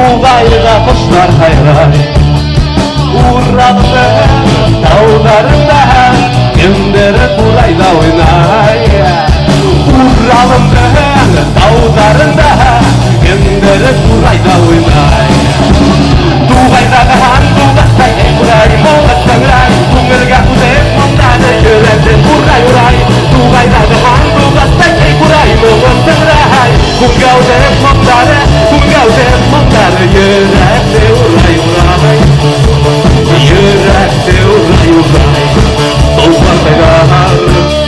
Tuğayda kuşlar hayray Uğradı dağlarında Gündere kurayda oynay Uğralım dağlarında Gündere kurayda oynay Tuğayda kahan tuğlasay kuray Moğlasay ray Kumirga kuzep mondada Yörenden kuray uray Tuğayda kahan tuğlasay kuray Moğlasay ray Kungavde mondada Kungavde mondada Yörende uray uray Yörende uray uray Tolpaklar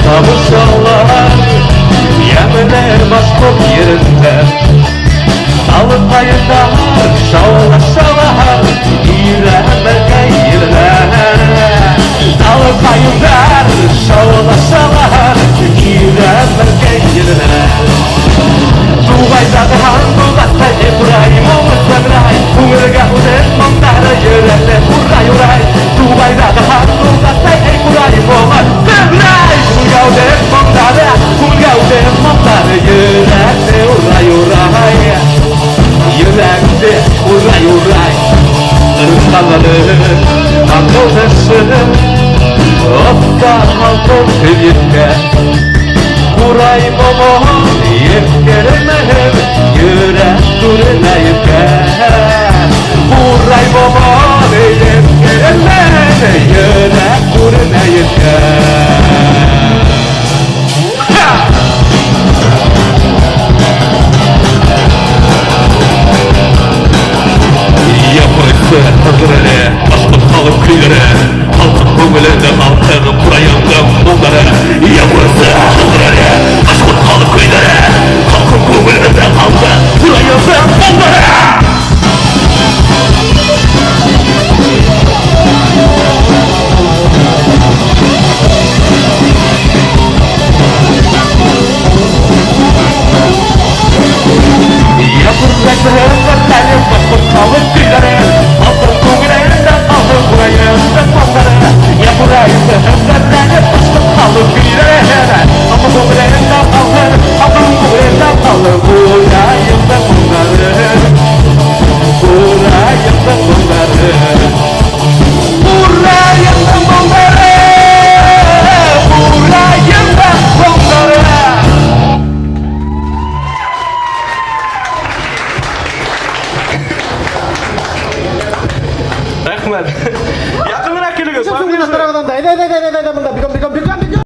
Kavuşanlar Yemeler başkop yerinde Alıp ayırlar Şavlaşalar İremede yerler Alıp ayırlar Şavlaşalar İremede yerler Tuğayda kahan tuğlasay Ebrahim olmasa biray Kumirga uzet mondara Yörende uray uray Tuğayda kahan tuğlasay Ebrahim olmasa biray Kungavde mondara Kungavde mondara Yörende uray uray Yörende uray uray Irkaları Akıllısı Otta halkın kıyıkke Uray momon Yefkere